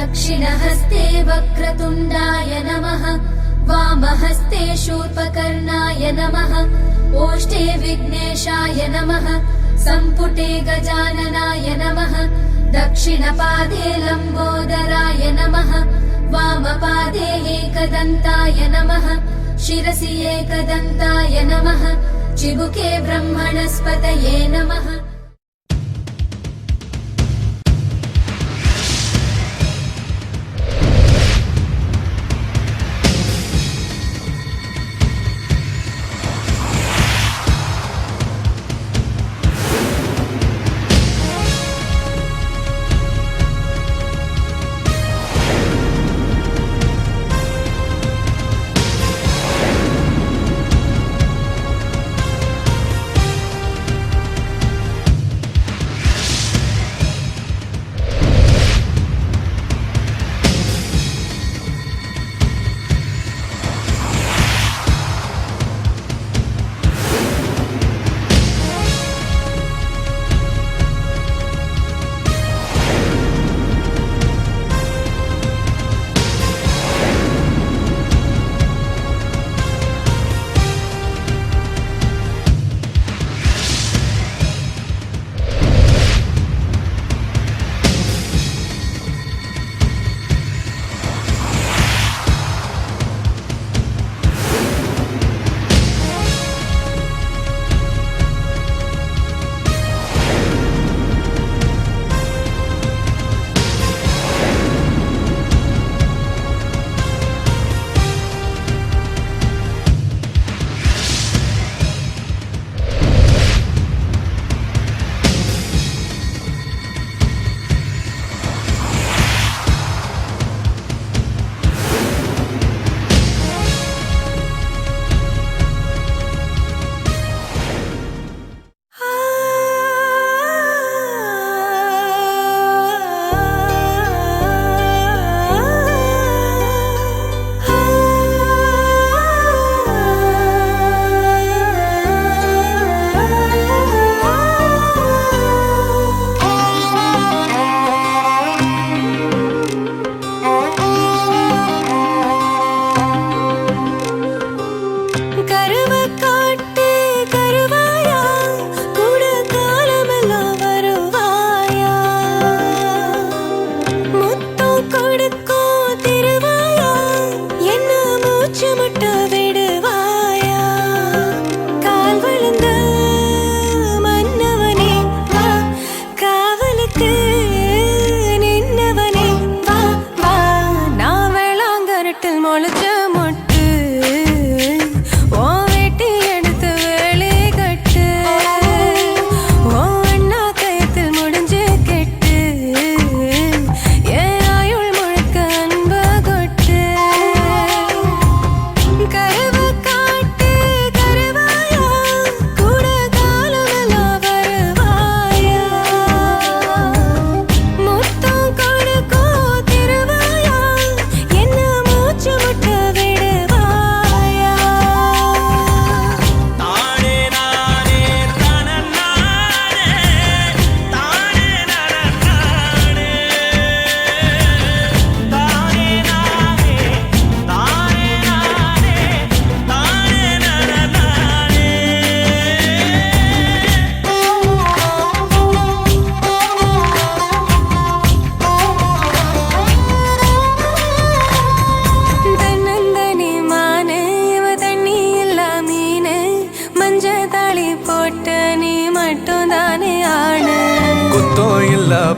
दक्षिणहस्ते वक्रतुण्डाय नमः वामहस्ते शूर्पकर्णाय नमः ओष्ठे विघ्नेशाय नमः सम्पुटे गजाननाय नमः दक्षिणपादे लम्बोदराय नमः वामपादे एकदन्ताय नमः शिरसि एकदन्ताय नमः चिबुके ब्रह्मणस्पतये नमः।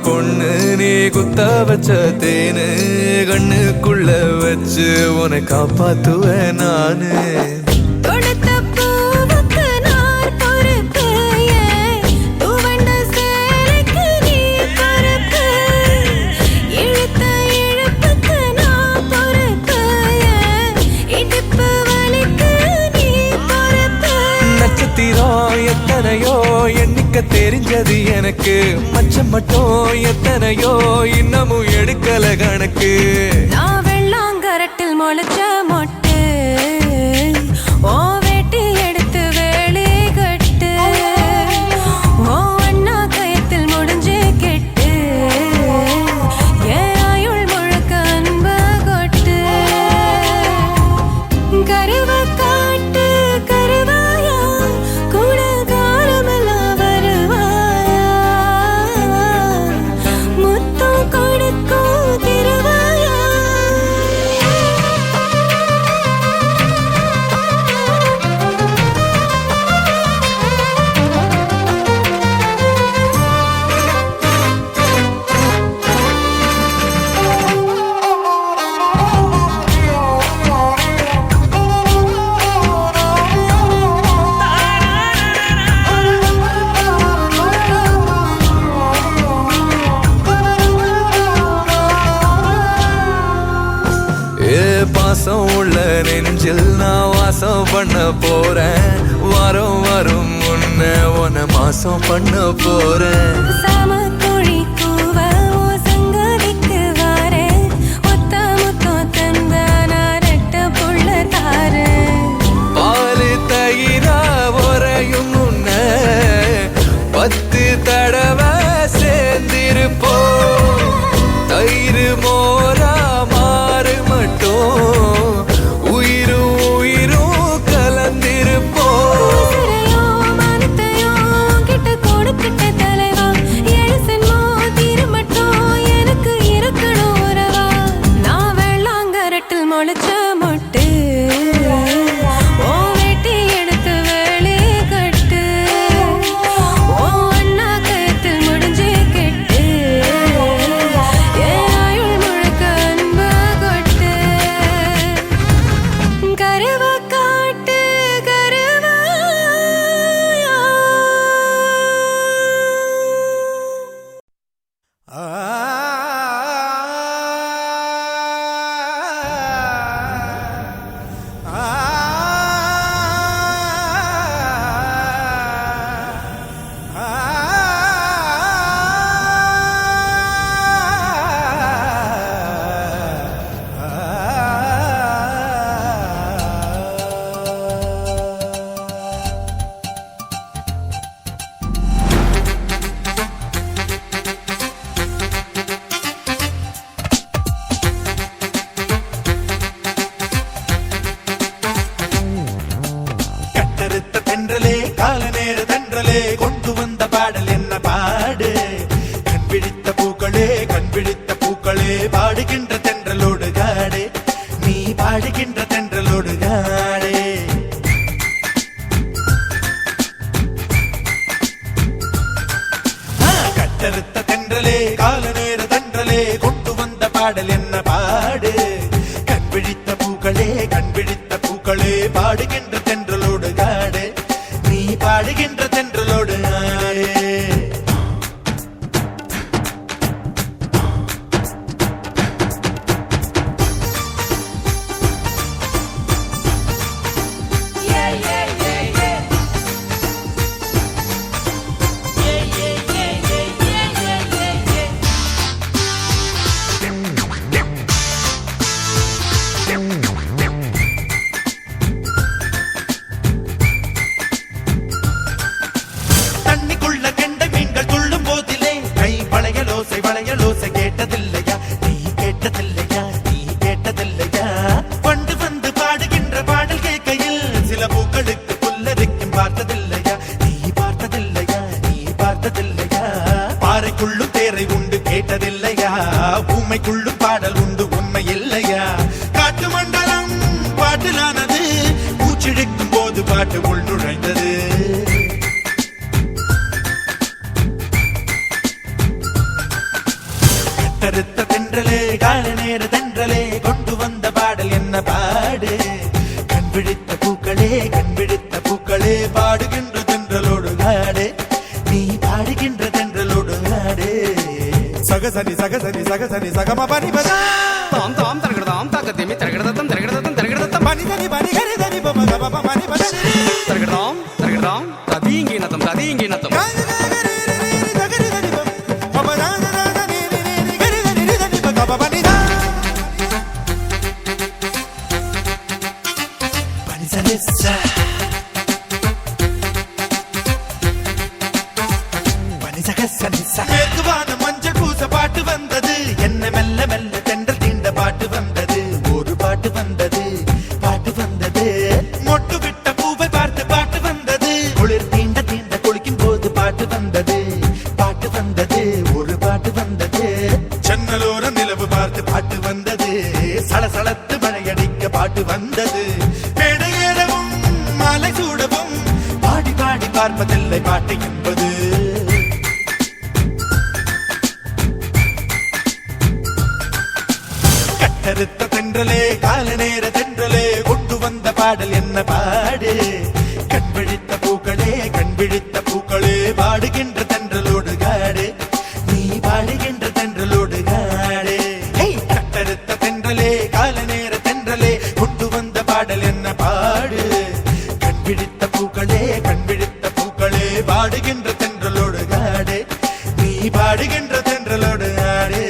பொண்ணு நீ குத்த வச்ச தேனு கண்ணுக்குள்ள வச்சு உன்னை காப்பாத்துவேன் நானு. எத்தனையோ எண்ணிக்க தெரிஞ்சது எனக்கு, மச்சம் மட்டும் எத்தனையோ இன்னமும் எடுக்கல கணக்கு. நான் வெள்ளாங்கரட்டில் முளைச்ச மொட்டு, ஓ வேட்டி எடுத்து வேலி கட்டு, ஓ அண்ணா கயத்தில் முடிஞ்சு கெட்டு, ஏன் ஆயுள் முழுக்க பாசம் உள்ள நெஞ்சில் நான் வாசம் பண்ண போறேன். வாரம் வரும் முன்ன உன்னை மாசம் பண்ண போறேன். சாமக்கோழி கூவ ஓ சங்கதிக்கு வாரேன். ஒத்த முத்தம் தந்த நான் ரெட்ட புள்ள தாரேன். பாலு தயிரா உறையும் முன்ன 10 தடவை சேர்ந்திருப்போம். தயிர் மோரா மாறு மட்டும் உயிரும் உயிரும் கலந்திருப்போம். உசிரையோ மனத்தையோ கிட்ட கொடுத்துட்ட தலைவா. எழுசன்மோ தீர மட்டும் எனக்கு இருக்கணும் உறவா. நான் வெள்ளாங்கரட்டில் முளைச்ச மொட்டு. ஓ வெட்டி எடுத்து வேலி கட்டு. ஓ அண்ணா கயத்தில் முடிஞ்சு கெட்டு. என் ஆயுள் முழுக்க அன்பு கொட்டு. கருவா காட்டு கருவா. கட்டறுத்த தென்றலே கால நேர தென்றலே கொண்டு வந்த பாடல் என்ன பாடு. கண் விழித்த பூக்களே கண் விழித்த பூக்களே பாடுகின்ற தென்றலோடு காடே. நீ பாடுகின்ற தென்றலோடு காடே. கட்டறுத்த தென்றலே கால நேர தென்றலே கொண்டு வந்த பாடல் என்ன பாடு. கண் விழித்த பூக்களே கண் விழித்த பூக்களே பாடுகின்ற தென்றலோடு காடு. நீ பாடுகின்ற தென்றலோடு ஆடே. தண்ணிக்குள்ள கெண்ட மீன்கள் துள்ளும் போதிலே கை வளையலோசை வளையலோசை கேட்டதில்லையா நீ கேட்டதில்லையா நீ கேட்டதில்லையா. கொண்டு வந்து பாடுகின்ற பாடல் கேட்கையில் சில பூக்களுக்கு புல்லரிக்கும் பார்த்ததில்லையா நீ பார்த்ததில்லையா நீ பார்த்ததில்லையா. பாறைக்குள்ளும் தேரை உண்டு கேட்டதில்லையா. ஊமைக்குள்ளும் பாடல் உண்டு உண்மை இல்லையா. காட்டு மண்டலம் பாட்டிலானது பூச்சிழிக்கும் போது பாட்டு உள் நுழைந்தது. கட்டறுத்த தென்றலே கால நேர தென்றலே கொண்டு வந்த பாடல் என்ன பாடு. கண் விழித்த பூக்களே கண் விழித்த பூக்களே பாடுகின்ற தென்றலோடு காடு. நீ பாடுகின்ற தென்றலோடு காடு. சகசனி சகசனி சகசனி சகம பனி பதா தாம் தாம் தரகடதாம் தாக்கத்தேமி தரகடதத்தம் தரகடதத்தம் தரகடதத்தம் பனி தனி பனி கரி தனி பம கப பனி பதா தரகடதாம் தரகடதாம் ததீங்கி நத்தம் ததீங்கி நத்தம் மேற்குவான மஞ்சள் பூச பாட்டு வந்தது. என்ன மெல்ல மெல்ல தென்றல் தீண்ட பாட்டு வந்தது. ஒரு பாட்டு வந்தது பாட்டு வந்தது. மொட்டு விட்ட பூவை பார்த்து பாட்டு வந்தது. குளிர் தீண்ட தீண்ட குளிக்கும் போது பாட்டு வந்தது பாட்டு வந்தது. ஒரு பாட்டு வந்தது. ஜன்னலோர நிலவு பார்த்து பாட்டு வந்தது. சலசலத்து மழையடிக்க பாட்டு வந்தது. மேடை ஏறவும் மாலை சூடவும் பாடி பாடி பார்ப்பதில்லை பாட்டு என்பது. கட்டறுத்த தென்றலே கால நேர தென்றலே கொண்டு வந்த பாடல் என்ன பாடு. கண் விழித்த பூக்களே கண் விழித்த பூக்களே பாடுகின்ற தென்றலோடு காடு. நீ பாடுகின்ற தென்றலோடு காடு. கட்டறுத்த தென்றலே கால நேர தென்றலே பாடல் என்ன பாடு. கண் விழித்த பூக்களே கண் விழித்த பூக்களே பாடுகின்ற தென்றலோடு ஆடு, நீ பாடுகின்ற தென்றலோடு ஆடு.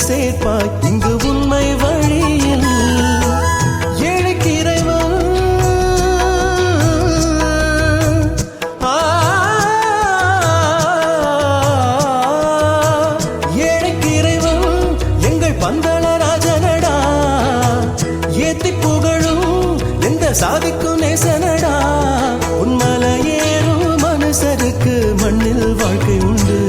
சேர்ப்பாய் இங்கு உண்மை வழியில் எழுக்கிறைவன் எழுக்கிறைவன் எங்கள் பந்தளராஜனடா ஏத்தி புகழும் எந்த சாதிக்கும் நேசனடா உன்மலை ஏறும் மனுஷருக்கு மண்ணில் வாழ்க்கை உண்டு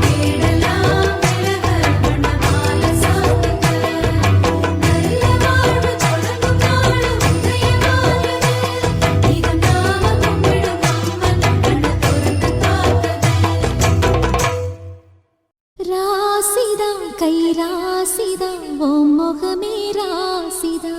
வீடெல்லாம் கை ராசிதா ஓ முகமே ராசிதா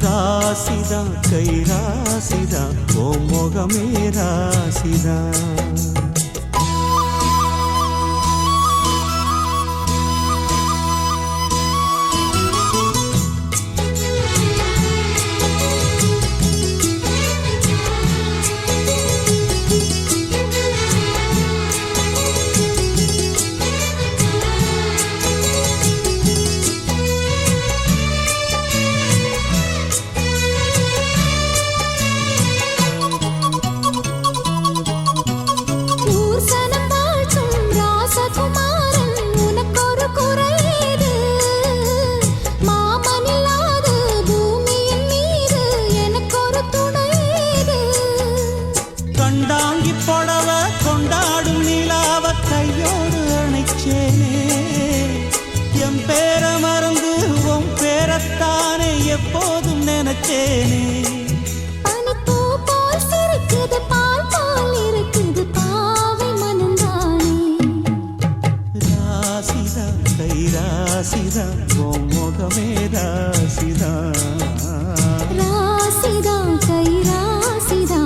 ராசிதா கை ராசிதா ஓ முகமே ராசிதா கண்டாங்கி புடவ கொண்டாடும் நிலாவ கையோடு அணைச்சேனே என் பேர மறந்து உன் பேரத்தானே எப்போதும் நினைச்சேனே பனிப்பூ போல் சிரிக்குது பால் போல் இருக்குது பாவை மனந்தானே ராசிதா கை ராசிதா ஓ முகமே ராசிதா ராசிதா கை ராசிதா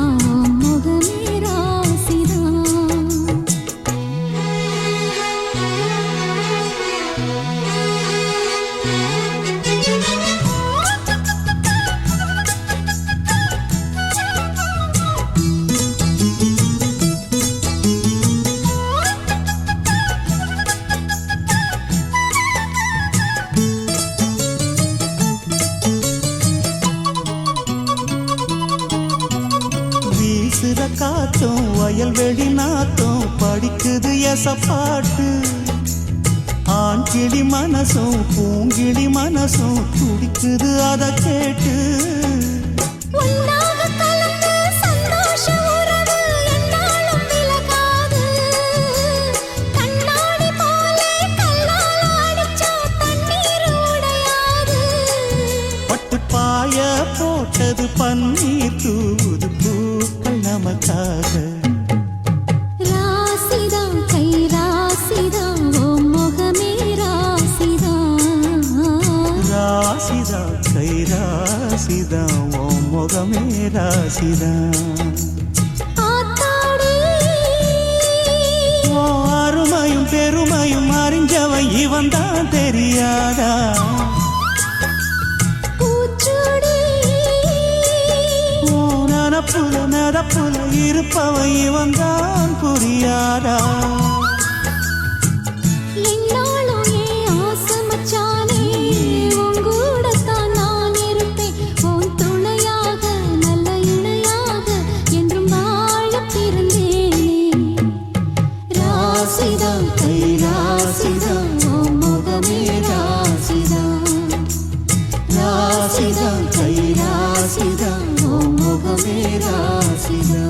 முகமே ராசிதா வீசுற காத்தும் வயல்வெளி நாத்தும் படிக்குது எசப்பாட்டு ஆண் கிளி மனசும் பூங்கிளி மனசும் துடிக்குது அத கேட்டு உன்னாக கலந்து சந்தோஷ உறவு என்னாலும் விலகாது கண்ணாடி போலே கல்லால் அடிச்சா தண்ணீர் உடையாது பட்டு பாய போட்டது பன்னீர் தூது பூக்கள் நமக்காக ராசிதா கை ராசிதா ஓ முகமே ராசிதா ராசிதா கை ராசிதா ஓ முகமே ராசிதா ஆத்தாடி ஓ அருமையும் பெருமையும் அறிஞ்சவன் இவன் தான் தெரியாதா பூச்சுடி ஓ நடப்புல இருப்பவன் இவன் தான் புரியாதா என்னாலும் ஏன் ஆசை மச்சானே உன் கூடத்தான் நான் இருப்பேன் உன் துணையாக நல்ல இணையாக என்றும் வாழ பிறந்தேனே ராசிதா கை ராசிதா ஓ முகமே ராசிதா ராசிதா கை ராசிதா ஓ முகமே ராசிதா